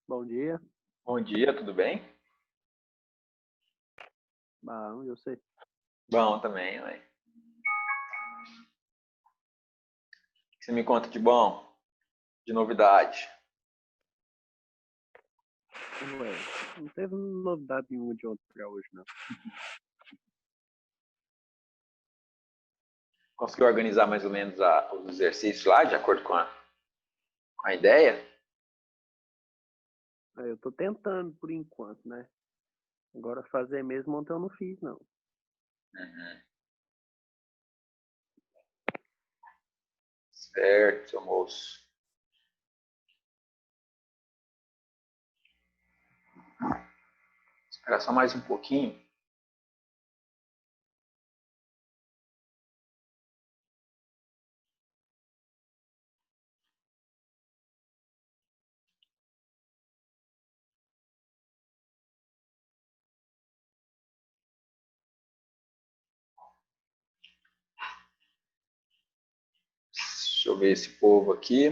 Bom dia. Bom dia, tudo bem? Bom, eu sei. Bom também, né? O que você me conta de bom? De novidade? Ué, não teve novidade nenhuma de ontem pra hoje, não. Conseguiu organizar mais ou menos os exercícios lá, de acordo com a ideia? Eu tô tentando por enquanto, né? Agora fazer mesmo ontem eu não fiz, não. Uhum. Certo, seu moço. Espera só mais um pouquinho. Deixa eu ver esse povo aqui.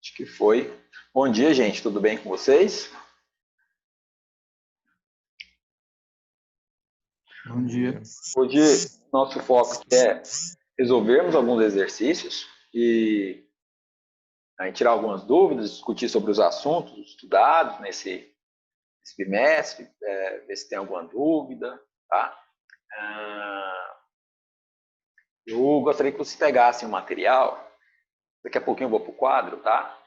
Acho que foi. Bom dia, gente. Tudo bem com vocês? Bom dia. Hoje, nosso foco é resolvermos alguns exercícios e aí, tirar algumas dúvidas, discutir sobre os assuntos estudados nesse bimestre, ver se tem alguma dúvida, tá? Eu gostaria que vocês pegassem o material. Daqui a pouquinho eu vou para o quadro, tá?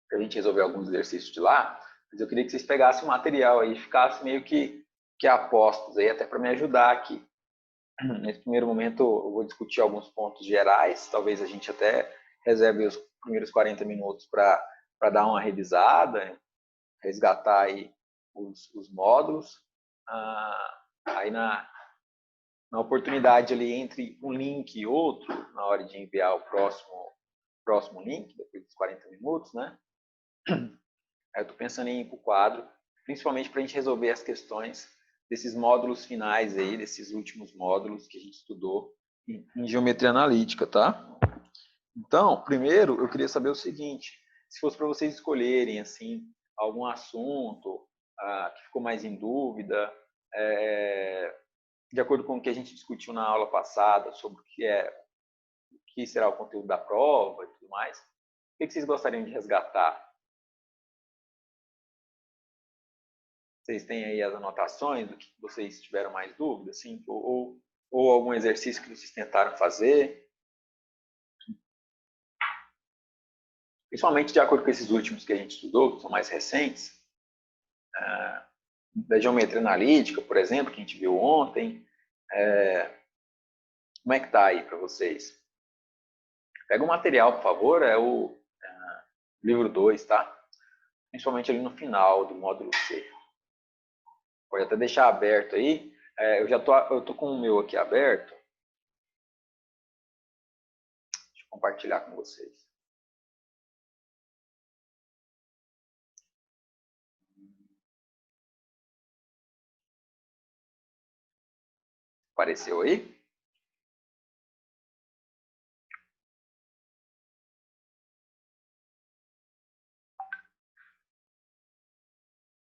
Para a gente resolver alguns exercícios de lá. Mas eu queria que vocês pegassem o material aí e ficassem meio que apostos aí, até para me ajudar aqui. Nesse primeiro momento eu vou discutir alguns pontos gerais, talvez a gente até reserve os primeiros 40 minutos para dar uma revisada, resgatar aí os módulos. Aí na oportunidade ali entre um link e outro, na hora de enviar o próximo link, depois dos 40 minutos, né? Aí eu estou pensando em ir para o quadro, principalmente para a gente resolver as questões desses módulos finais aí, desses últimos módulos que a gente estudou em geometria analítica, tá? Então, primeiro, eu queria saber o seguinte, se fosse para vocês escolherem, assim, algum assunto que ficou mais em dúvida, de acordo com o que a gente discutiu na aula passada sobre o que será o conteúdo da prova e tudo mais, o que vocês gostariam de resgatar? Vocês têm aí as anotações do que vocês tiveram mais dúvidas, assim, ou algum exercício que vocês tentaram fazer? Principalmente de acordo com esses últimos que a gente estudou, que são mais recentes, da geometria analítica, por exemplo, que a gente viu ontem. Como é que tá aí para vocês? Pega o material, por favor, é o livro 2, tá? Principalmente ali no final do módulo C. Pode até deixar aberto aí. Eu tô com o meu aqui aberto. Deixa eu compartilhar com vocês. Apareceu aí?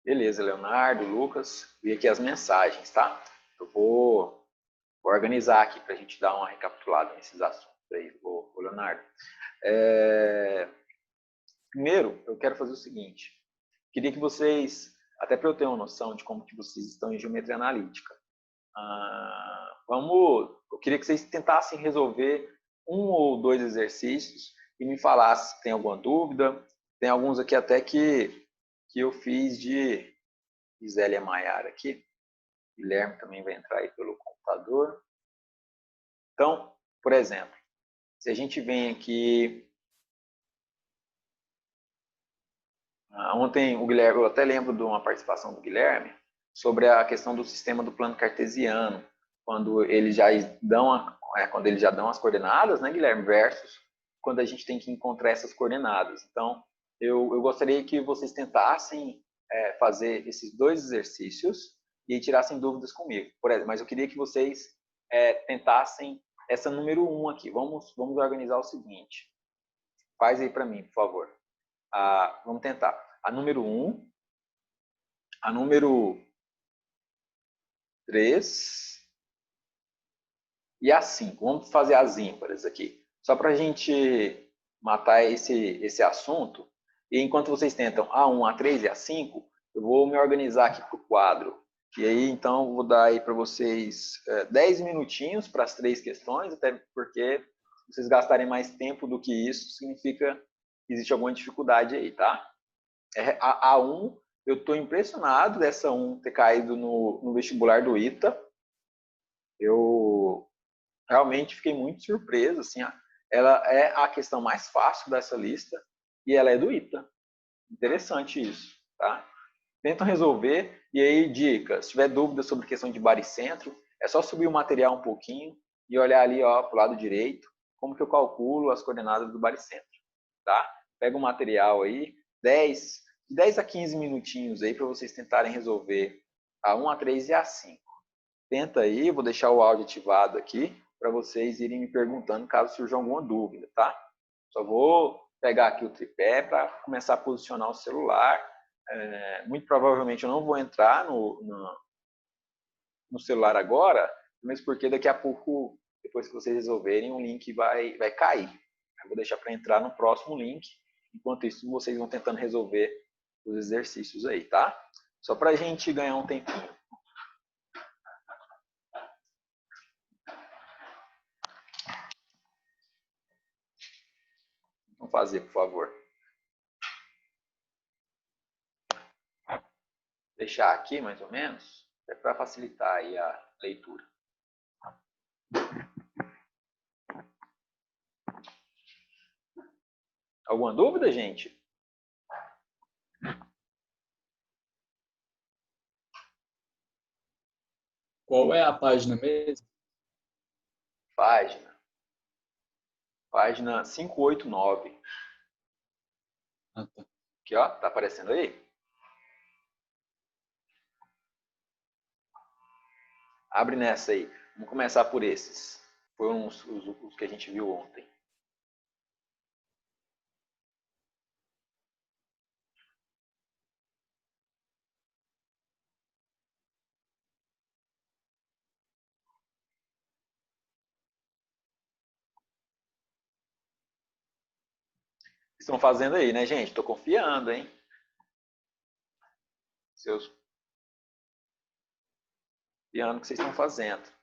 Beleza, Leonardo, Lucas, vi aqui as mensagens, tá? Eu vou organizar aqui para a gente dar uma recapitulada nesses assuntos aí, Leonardo. Primeiro, eu quero fazer o seguinte. Queria que vocês, até para eu ter uma noção de como que vocês estão em geometria analítica, eu queria que vocês tentassem resolver um ou dois exercícios e me falassem se tem alguma dúvida. Tem alguns aqui até que eu fiz de Zélia Maiara aqui. Guilherme também vai entrar aí pelo computador. Então, por exemplo, se a gente vem aqui... Ontem o Guilherme, eu até lembro de uma participação do Guilherme sobre a questão do sistema do plano cartesiano, quando eles já dão as coordenadas, né, Guilherme, versus quando a gente tem que encontrar essas coordenadas. Então, eu gostaria que vocês tentassem fazer esses dois exercícios e tirassem dúvidas comigo. Por exemplo, mas eu queria que vocês tentassem essa número 1 aqui. Vamos organizar o seguinte. Faz aí para mim, por favor. Vamos tentar. A número 1, a número 3 e a 5. Vamos fazer as ímpares aqui. Só para a gente matar esse assunto. E enquanto vocês tentam a 1, a 3 e a 5, eu vou me organizar aqui para o quadro. E aí, então, vou dar aí para vocês 10 minutinhos para as 3 questões, até porque se vocês gastarem mais tempo do que isso, significa que existe alguma dificuldade aí, tá? A 1, eu estou impressionado dessa 1 ter caído no vestibular do ITA. Eu realmente fiquei muito surpreso, assim, ela é a questão mais fácil dessa lista e ela é do ITA. Interessante isso, tá? Tentam resolver e aí, dica, se tiver dúvida sobre questão de baricentro, é só subir o material um pouquinho e olhar ali, ó, pro lado direito, como que eu calculo as coordenadas do baricentro, tá? Pega o material aí, 10 a 15 minutinhos aí para vocês tentarem resolver a 1, a 3 e a 5. Tenta aí, vou deixar o áudio ativado aqui para vocês irem me perguntando caso surja alguma dúvida, tá? Só vou pegar aqui o tripé para começar a posicionar o celular. Muito provavelmente eu não vou entrar no celular agora, mesmo porque daqui a pouco, depois que vocês resolverem, o link vai cair. Eu vou deixar para entrar no próximo link. Enquanto isso, vocês vão tentando resolver os exercícios aí, tá? Só para a gente ganhar um tempinho. Vamos fazer, por favor. Deixar aqui, mais ou menos, para facilitar aí a leitura. Alguma dúvida, gente? Qual é a página mesmo? Página 589. Ah, tá. Aqui, ó, tá aparecendo aí? Abre nessa aí. Vamos começar por esses. Foram os que a gente viu ontem. Estão fazendo aí, né, gente? Estou confiando, hein? Confiando que vocês estão fazendo.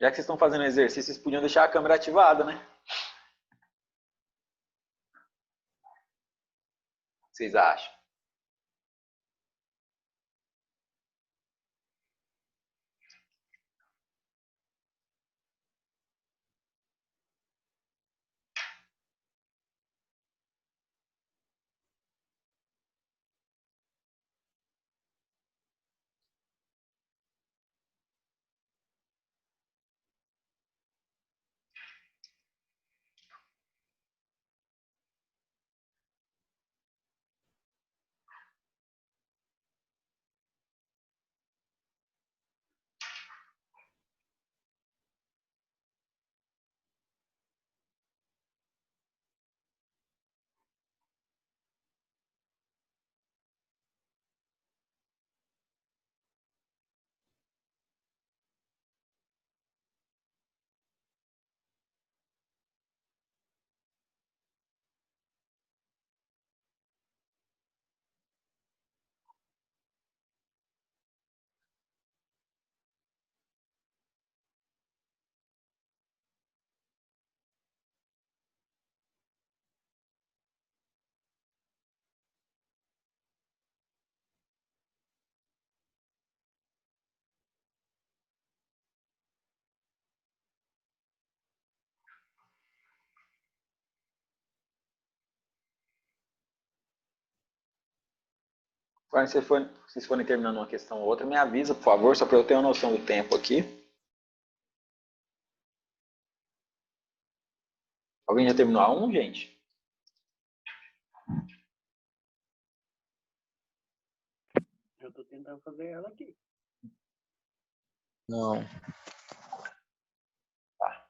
Já que vocês estão fazendo exercício, vocês podiam deixar a câmera ativada, né? O que vocês acham? Quando vocês forem terminando uma questão ou outra, me avisa, por favor, só para eu ter uma noção do tempo aqui. Alguém já terminou a 1, gente? Eu tô tentando fazer ela aqui. Não. Tá.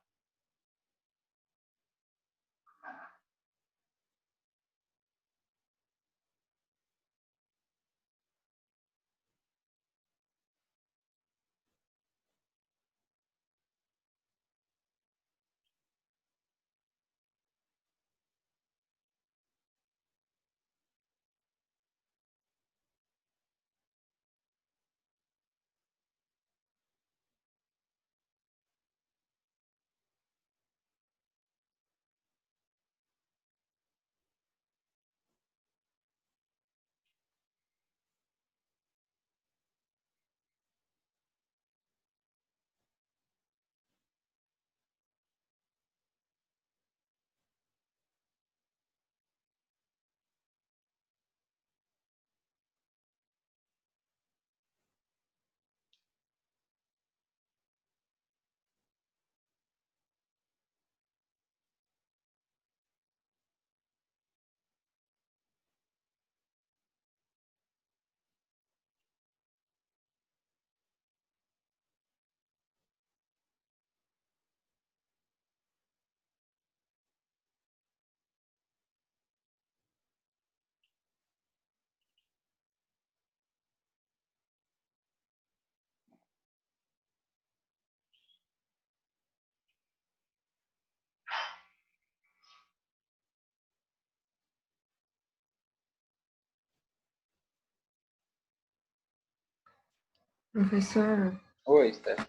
Professor, Oi, Steph.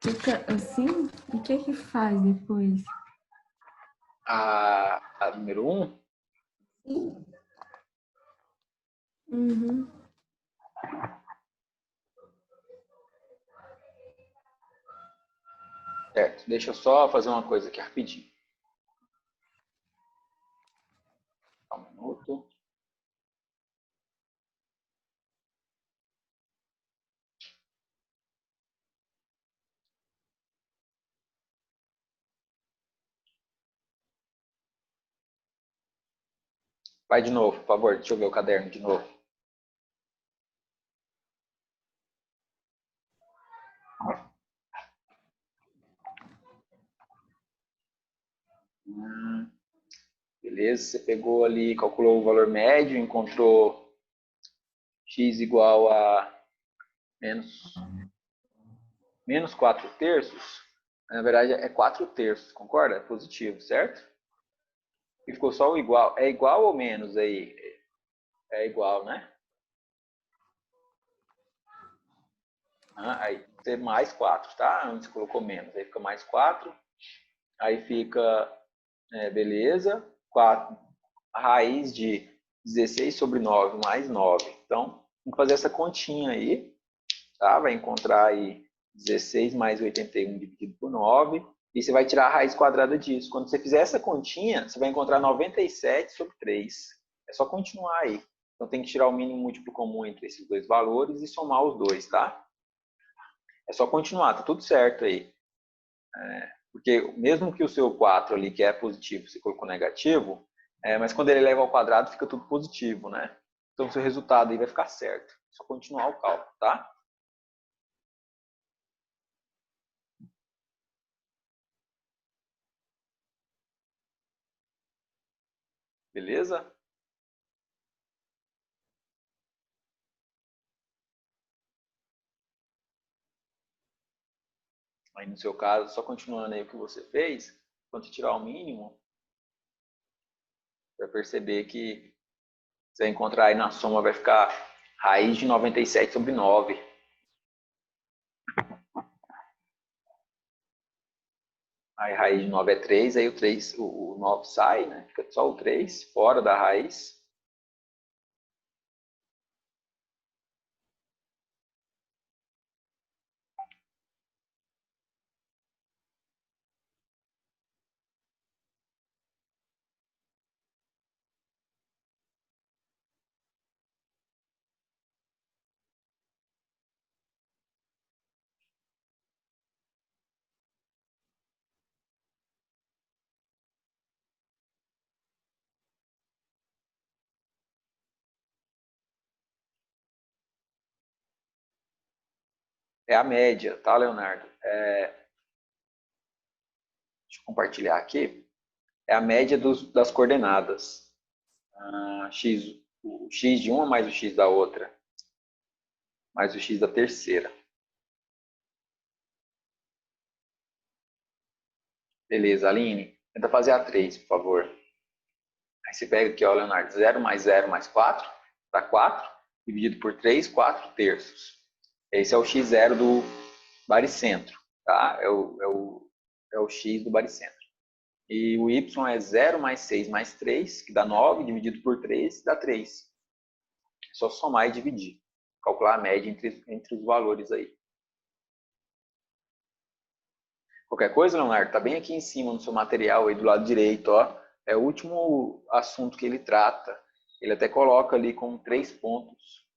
fica assim? O que é que faz depois? A número 1, Sim. Uhum. certo. Deixa eu só fazer uma coisa aqui rapidinho. Só um minuto. Vai de novo, por favor. Deixa eu ver o caderno de novo. Beleza, você pegou ali, calculou o valor médio, encontrou x igual a menos 4 terços. Na verdade, é 4 terços, concorda? É positivo, certo? E ficou só o igual. É igual ou menos aí? É igual, né? Aí você mais 4, tá? Antes colocou menos. Aí fica mais 4. Aí fica, beleza, 4, a raiz de 16 sobre 9 mais 9. Então, vamos fazer essa continha aí, tá? Vai encontrar aí 16 mais 81 dividido por 9. E você vai tirar a raiz quadrada disso. Quando você fizer essa continha, você vai encontrar 97 sobre 3. É só continuar aí. Então, tem que tirar o mínimo múltiplo comum entre esses dois valores e somar os dois, tá? É só continuar, tá tudo certo aí. Porque mesmo que o seu 4 ali, que é positivo, você colocou negativo, mas quando ele eleva ao quadrado fica tudo positivo, né? Então o seu resultado aí vai ficar certo. É só continuar o cálculo, tá? Beleza? Aí no seu caso, só continuando aí o que você fez, quando tirar o mínimo, vai perceber que você vai encontrar aí na soma, vai ficar raiz de 97 sobre 9. Aí raiz de 9 é 3, aí o 3, o 9 sai, né? Fica só o 3 fora da raiz. é a média, tá, Leonardo? Deixa eu compartilhar aqui. É a média das coordenadas. O x de uma mais o x da outra, mais o x da terceira. Beleza, Aline? Tenta fazer a 3, por favor. Aí você pega aqui, ó, Leonardo, 0 mais 4, dá 4, dividido por 3, 4 terços. Esse é o x0 do baricentro, tá? É o x do baricentro. E o y é 0 mais 6 mais 3, que dá 9, dividido por 3, dá 3. É só somar e dividir. Calcular a média entre os valores aí. Qualquer coisa, Leonardo, tá bem aqui em cima no seu material aí do lado direito, ó. É o último assunto que ele trata. Ele até coloca ali com 3 pontos.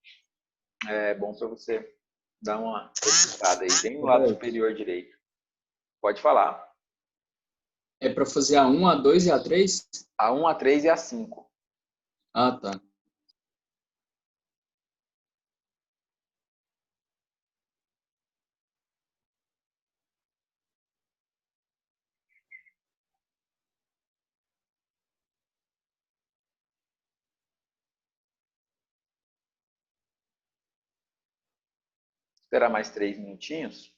É bom para você dar uma verificada aí, bem no lado superior direito. Pode falar. É para fazer a 1, a 2 e a 3? A 1, a 3 e a 5. Ah, tá. Esperar mais 3 minutinhos.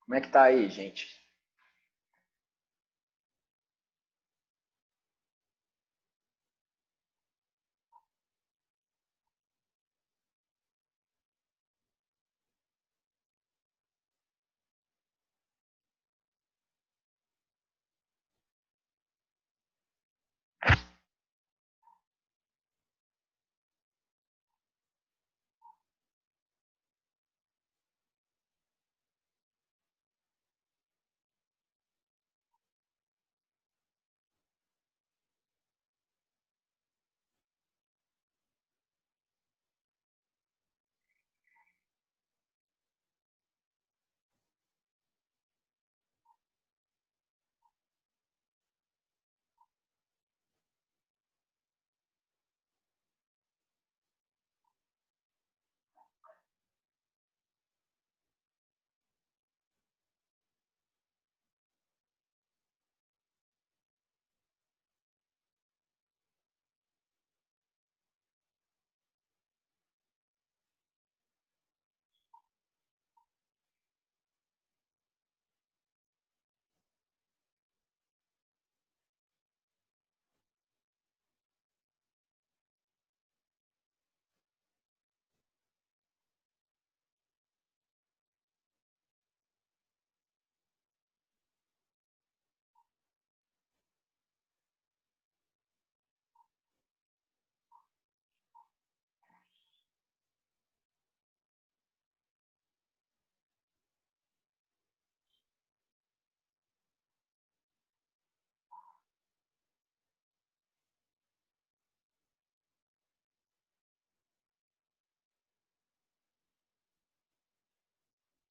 Como é que tá aí, gente?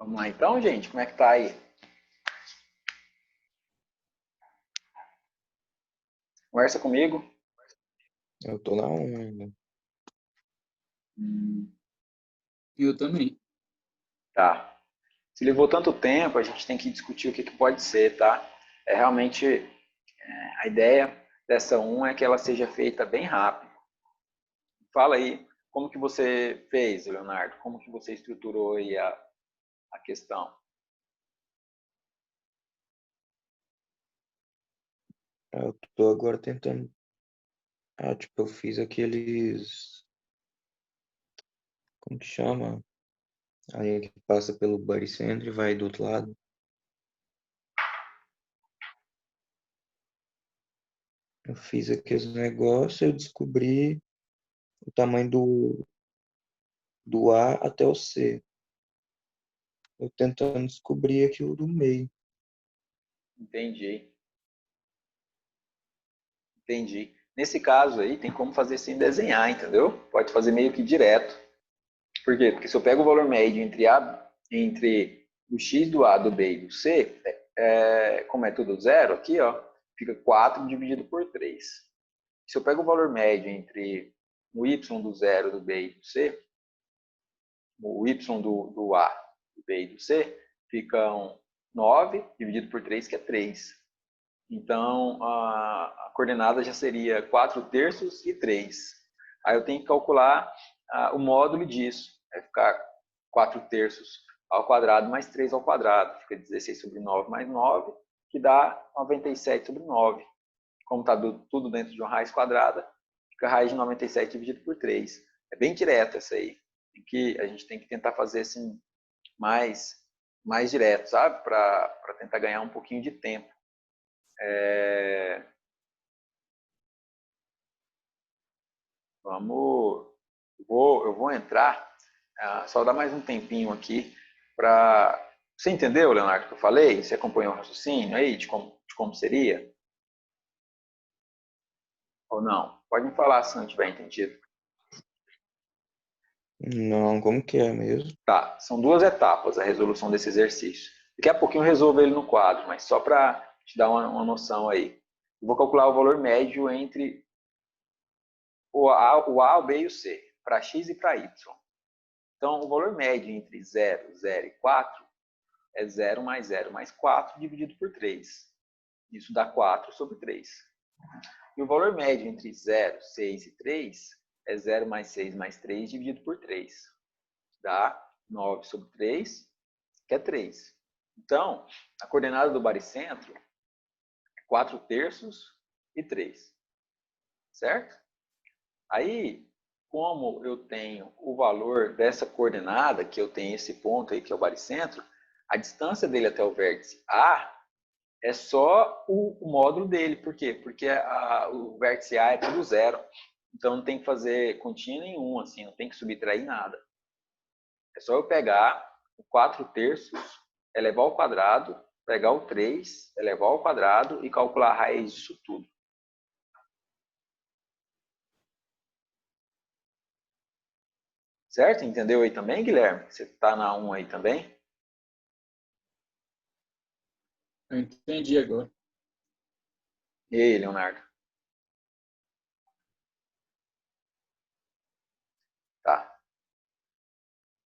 Vamos lá então, gente? Como é que tá aí? Conversa comigo. Eu tô na 1 ainda. Eu também. Tá. Se levou tanto tempo, a gente tem que discutir o que pode ser, tá? Realmente, a ideia dessa 1 é que ela seja feita bem rápido. Fala aí, como que você fez, Leonardo? Como que você estruturou aí a questão? Eu tô agora tentando. Tipo, eu fiz aqueles. Como que chama? A linha que passa pelo Baricentro e vai do outro lado. Eu fiz aqueles negócios, eu descobri o tamanho do A até o C. Eu tentando descobrir aquilo do meio. Entendi. Entendi. Nesse caso aí, tem como fazer sem desenhar, entendeu? Pode fazer meio que direto. Por quê? Porque se eu pego o valor médio entre o x do A, do B e do C, como é tudo zero aqui, ó, fica 4 dividido por 3. Se eu pego o valor médio entre o y do zero, do B e do C, o y do A, do B e do C, ficam 9 dividido por 3, que é 3. Então, a coordenada já seria 4 terços e 3. Aí eu tenho que calcular o módulo disso. Vai ficar 4 terços ao quadrado mais 3 ao quadrado. Fica 16 sobre 9 mais 9, que dá 97 sobre 9. Como está tudo dentro de uma raiz quadrada, fica a raiz de 97 dividido por 3. É bem direto essa aí. A gente tem que tentar fazer assim mais direto, sabe? Para tentar ganhar um pouquinho de tempo. Eu vou entrar, só dar mais um tempinho aqui para... Você entendeu, Leonardo, o que eu falei? Você acompanhou o raciocínio aí de como seria? Ou não? Pode me falar se não tiver entendido. Não, como que é mesmo? Tá, são 2 etapas a resolução desse exercício. Daqui a pouquinho eu resolvo ele no quadro, mas só para te dar uma noção aí. Eu vou calcular o valor médio entre o A, o B e o C, para x e para y. Então, o valor médio entre 0, 0 e 4 é 0 mais 4 dividido por 3. Isso dá 4 sobre 3. E o valor médio entre 0, 6 e 3 é 0 mais 6 mais 3 dividido por 3. Dá 9 sobre 3, que é 3. Então, a coordenada do baricentro é 4 terços e 3. Certo? Aí, como eu tenho o valor dessa coordenada, que eu tenho esse ponto aí, que é o baricentro, a distância dele até o vértice A é só o módulo dele. Por quê? Porque o vértice A é tudo zero. Então, não tem que fazer continha nenhuma, assim, não tem que subtrair nada. É só eu pegar o 4 terços, elevar ao quadrado, pegar o 3, elevar ao quadrado e calcular a raiz disso tudo. Certo? Entendeu aí também, Guilherme? Você está na 1 aí também? Eu entendi agora. E aí, Leonardo? Tá.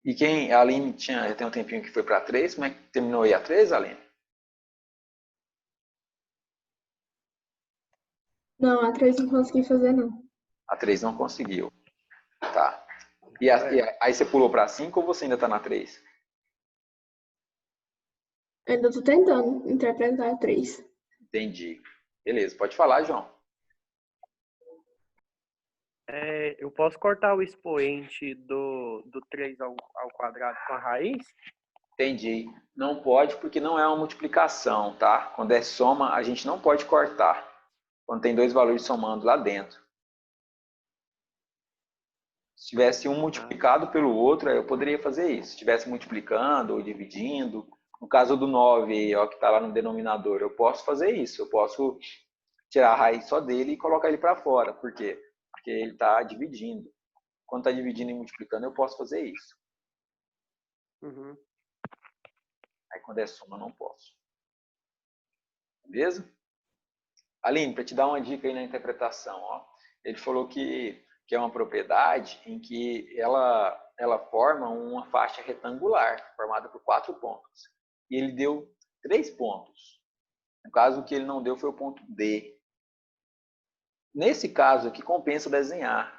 E a Aline já tem um tempinho que foi para 3, como é que terminou aí a 3, Aline? Não, a 3 não consegui fazer, não. A 3 não conseguiu. Tá. Aí você pulou para 5 ou você ainda está na 3? Ainda tô tentando interpretar a 3. Entendi. Beleza, pode falar, João. Eu posso cortar o expoente do 3 ao quadrado com a raiz? Entendi. Não pode porque não é uma multiplicação, tá? Quando é soma, a gente não pode cortar. Quando tem 2 valores somando lá dentro. Se tivesse um multiplicado pelo outro, eu poderia fazer isso. Se estivesse multiplicando ou dividindo, no caso do 9, ó, que está lá no denominador, eu posso fazer isso. Eu posso tirar a raiz só dele e colocar ele para fora. Por quê? Porque ele está dividindo. Quando está dividindo e multiplicando, eu posso fazer isso. Uhum. Quando é soma, não posso. Beleza? Aline, para te dar uma dica aí na interpretação, ó, ele falou que é uma propriedade em que ela forma uma faixa retangular, formada por 4 pontos. E ele deu 3 pontos. No caso, o que ele não deu foi o ponto D. Nesse caso aqui, compensa desenhar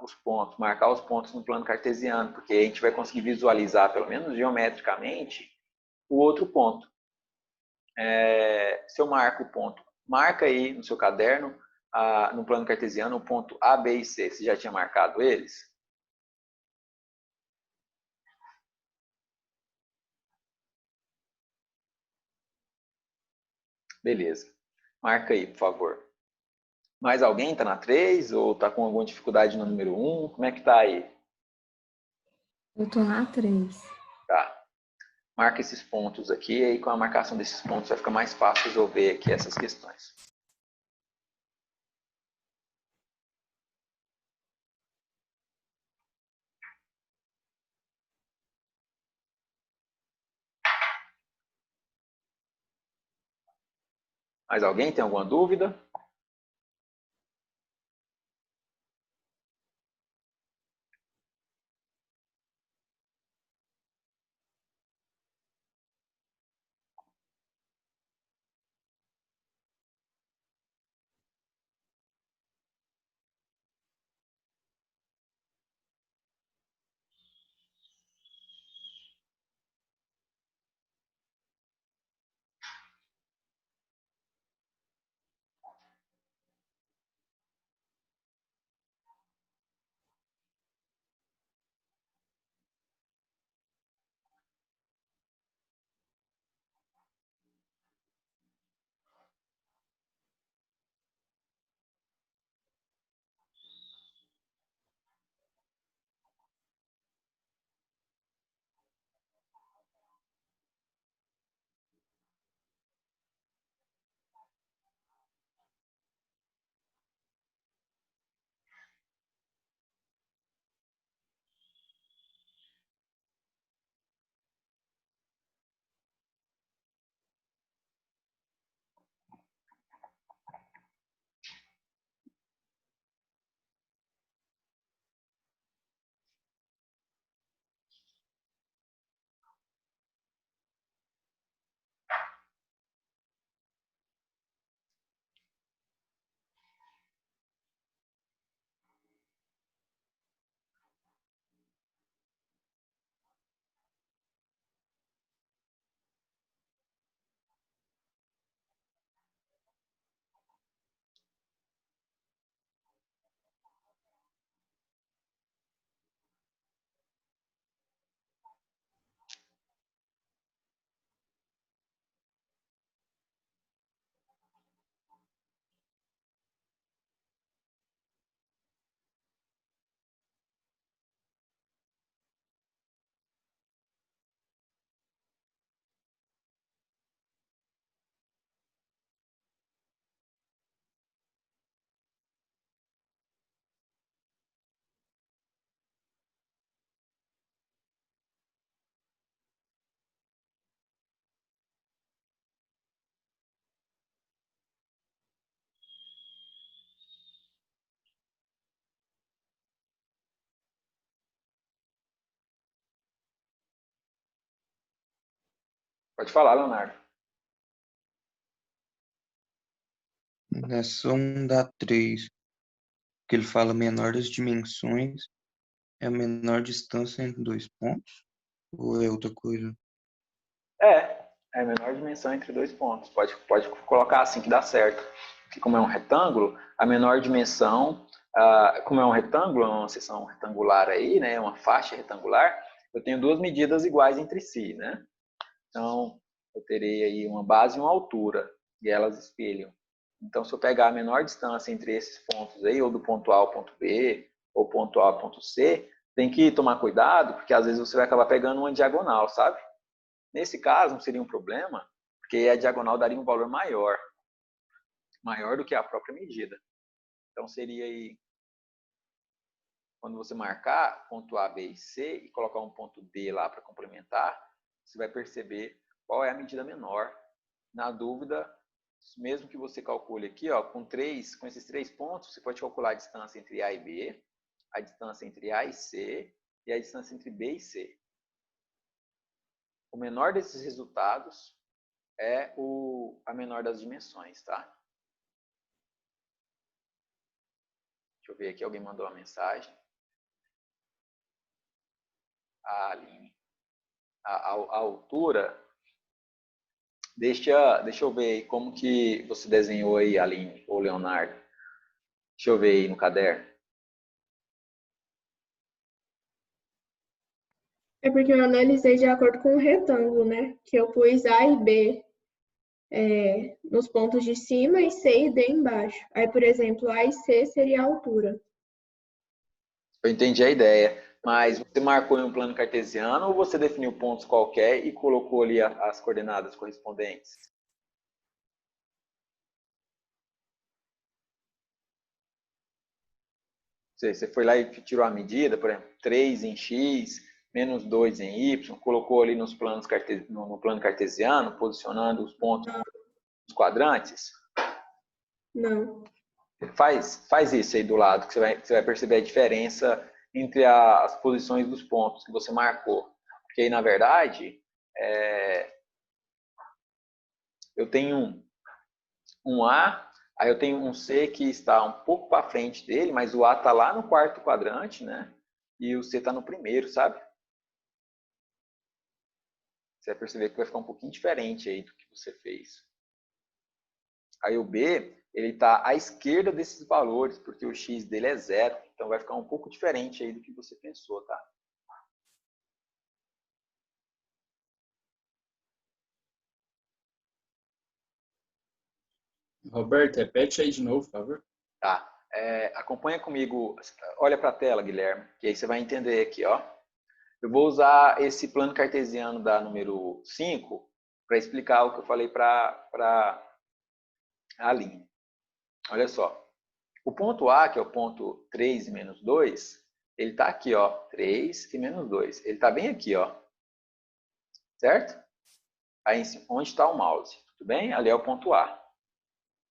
os pontos, marcar os pontos no plano cartesiano, porque a gente vai conseguir visualizar, pelo menos geometricamente, o outro ponto. Se eu marco o ponto, marca aí no seu caderno, no plano cartesiano, o ponto A, B e C. Você já tinha marcado eles? Beleza. Marca aí, por favor. Mais alguém está na 3 ou está com alguma dificuldade no número 1? Como é que está aí? Eu tô na 3. Tá. Marca esses pontos aqui, e aí com a marcação desses pontos vai ficar mais fácil resolver aqui essas questões. Mais alguém tem alguma dúvida? Pode falar, Leonardo. Nessa 1 dá 3, que ele fala menor das dimensões, é a menor distância entre 2 pontos? Ou é outra coisa? É a menor dimensão entre 2 pontos. Pode colocar assim que dá certo. Porque como é um retângulo, a menor dimensão, como é um retângulo, é uma seção retangular aí, né, uma faixa retangular, eu tenho 2 medidas iguais entre si, né? Então, eu terei aí uma base e uma altura, e elas espelham. Então, se eu pegar a menor distância entre esses pontos aí, ou do ponto A ao ponto B, ou ponto A ao ponto C, tem que tomar cuidado, porque às vezes você vai acabar pegando uma diagonal, sabe? Nesse caso, não seria um problema, porque a diagonal daria um valor maior do que a própria medida. Então, seria aí, quando você marcar ponto A, B e C, e colocar um ponto D lá para complementar, você vai perceber qual é a medida menor. Na dúvida, mesmo que você calcule aqui, ó, com esses 3 pontos, você pode calcular a distância entre A e B, a distância entre A e C e a distância entre B e C. O menor desses resultados é a menor das dimensões, tá? Deixa eu ver aqui, alguém mandou uma mensagem. A Aline. A altura, deixa eu ver aí como que você desenhou aí, Aline ou Leonardo. Deixa eu ver aí no caderno. É porque eu analisei de acordo com o retângulo, né? Que eu pus A e B nos pontos de cima e C e D embaixo. Aí, por exemplo, A e C seria a altura. Eu entendi a ideia, mas você marcou em um plano cartesiano ou você definiu pontos qualquer e colocou ali as coordenadas correspondentes? Você foi lá e tirou a medida, por exemplo, 3 em X, menos 2 em Y, colocou ali no plano cartesiano, posicionando os pontos nos quadrantes? Não. Faz isso aí do lado, que você vai perceber a diferença entre as posições dos pontos que você marcou. Porque aí, na verdade, eu tenho um A, aí eu tenho um C que está um pouco para frente dele, mas o A está lá no quarto quadrante, né? E o C está no primeiro, sabe? Você vai perceber que vai ficar um pouquinho diferente aí do que você fez. Aí o B, ele está à esquerda desses valores, porque o X dele é 0. Então vai ficar um pouco diferente aí do que você pensou, tá? Roberto, repete aí de novo, por favor. Tá. Acompanha comigo, olha para a tela, Guilherme, que aí você vai entender aqui, ó. Eu vou usar esse plano cartesiano da número 5 para explicar o que eu falei para a Aline. Olha só. O ponto A, que é o ponto 3 e menos 2, ele está aqui, ó, 3 e menos 2. Ele está bem aqui, ó. Certo? Aí, onde está o mouse? Tudo bem? Ali é o ponto A.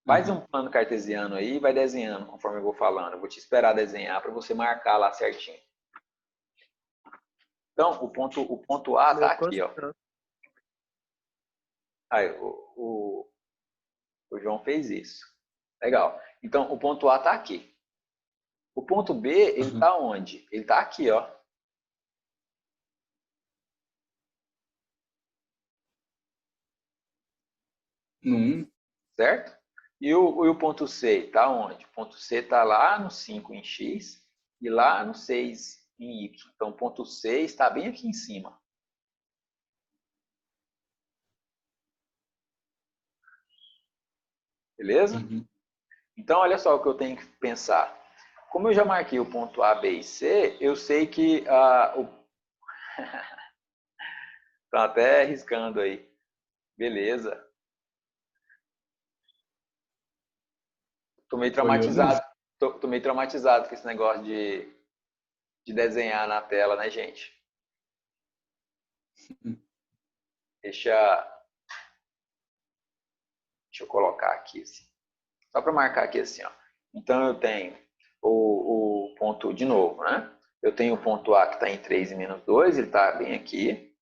Faz um plano cartesiano aí e vai desenhando conforme eu vou falando. Eu vou te esperar desenhar para você marcar lá certinho. Então, o ponto A está aqui, ó. Aí, o João fez isso. Legal. Então, o ponto A está aqui. O ponto B, ele está onde? Ele está aqui, ó. No 1. Certo? E o ponto C está onde? O ponto C está lá no 5 em X e lá no 6 em Y. Então, o ponto C está bem aqui em cima. Beleza? Então, olha só o que eu tenho que pensar. Como eu já marquei o ponto A, B e C, eu sei que Estão até riscando aí. Beleza. Tô meio traumatizado. Tô meio traumatizado com esse negócio de desenhar na tela, né, gente? Deixa eu colocar aqui, assim. Só para marcar aqui assim, ó. Então, eu tenho o ponto, de novo, né? Eu tenho o ponto A que está em 3 e menos 2, ele está bem aqui.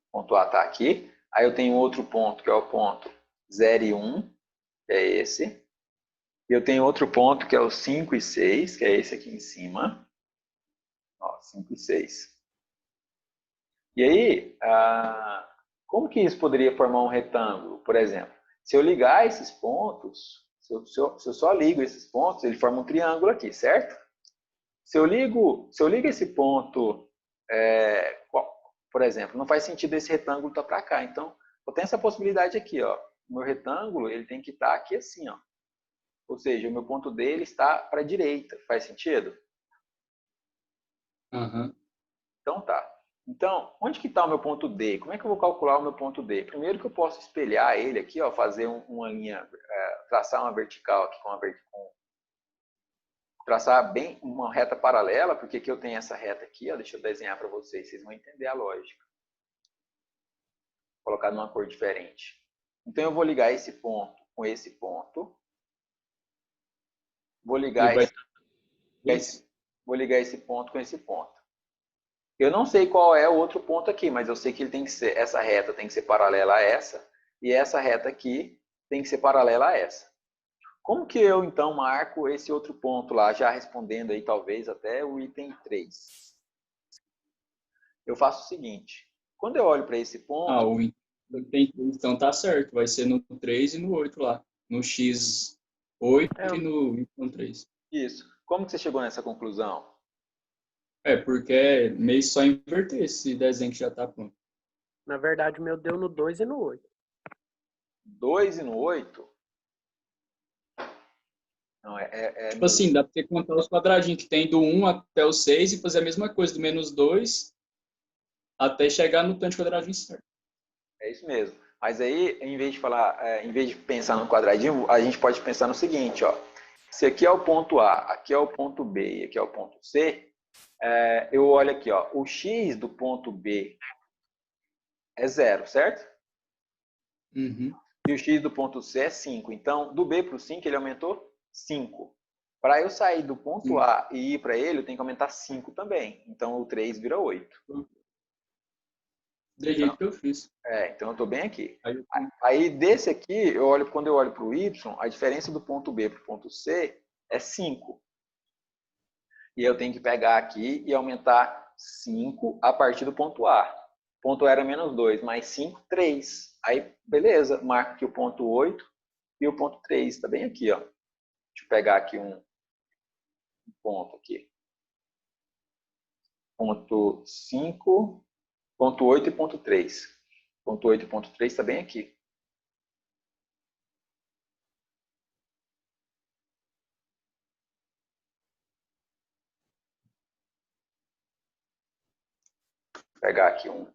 O ponto A está aqui. Aí eu tenho outro ponto, que é o ponto 0 e 1, que é esse. E eu tenho outro ponto, que é o 5 e 6, que é esse aqui em cima. Ó, 5 e 6. E aí, como que isso poderia formar um retângulo, por exemplo? Se eu ligar esses pontos, se eu só ligo esses pontos, ele forma um triângulo aqui, certo? Se eu ligo esse ponto, por exemplo, não faz sentido esse retângulo estar para cá. Então, eu tenho essa possibilidade aqui, ó. O meu retângulo ele tem que estar aqui assim, ó. Ou seja, o meu ponto dele está para a direita. Faz sentido? Então tá. Então, onde que está o meu ponto D? Como é que eu vou calcular o meu ponto D? Primeiro que eu posso espelhar ele aqui, ó, fazer uma linha, traçar uma vertical aqui traçar bem uma reta paralela, porque aqui eu tenho essa reta aqui, ó, deixa eu desenhar para vocês, vocês vão entender a lógica. Vou colocar numa cor diferente. Então, eu vou ligar esse ponto com esse ponto. Vou ligar esse ponto com esse ponto. Eu não sei qual é o outro ponto aqui, mas eu sei que ele tem que ser, essa reta tem que ser paralela a essa, e essa reta aqui tem que ser paralela a essa. Como que eu, então, marco esse outro ponto lá, já respondendo aí, talvez, até o item 3? Eu faço o seguinte, quando eu olho para esse ponto... o item 3, então tá certo, vai ser no 3 e no 8 lá, no X8 e no Y3. Isso. Como que você chegou nessa conclusão? Porque é meio só inverter esse desenho que já tá pronto. Na verdade, o meu deu no 2 e no 8. 2 e no 8? Não, Tipo assim, dá pra você contar os quadradinhos que tem do 1 até o 6 e fazer a mesma coisa do -2 até chegar no tanto de quadradinho certo. É isso mesmo. Mas aí, em vez de pensar no quadradinho, a gente pode pensar no seguinte, ó. Se aqui é o ponto A, aqui é o ponto B e aqui é o ponto C, eu olho aqui, ó, o x do ponto B é 0, certo? Uhum. E o x do ponto C é 5. Então, do B para o 5, ele aumentou 5. Para eu sair do ponto A e ir para ele, eu tenho que aumentar 5 também. Então, o 3 vira 8. Do jeito que eu fiz. Então eu estou bem aqui. Aí, Aí, desse aqui, quando eu olho para o Y, a diferença do ponto B para o ponto C é 5. E eu tenho que pegar aqui e aumentar 5 a partir do ponto A. O ponto A era -2, mais 5, 3. Aí, beleza, marco aqui o ponto 8 e o ponto 3. Está bem aqui, ó. Deixa eu pegar aqui um ponto aqui. Ponto 5, ponto 8 e ponto 3. Ponto 8 e ponto 3 está bem aqui. Vou pegar aqui um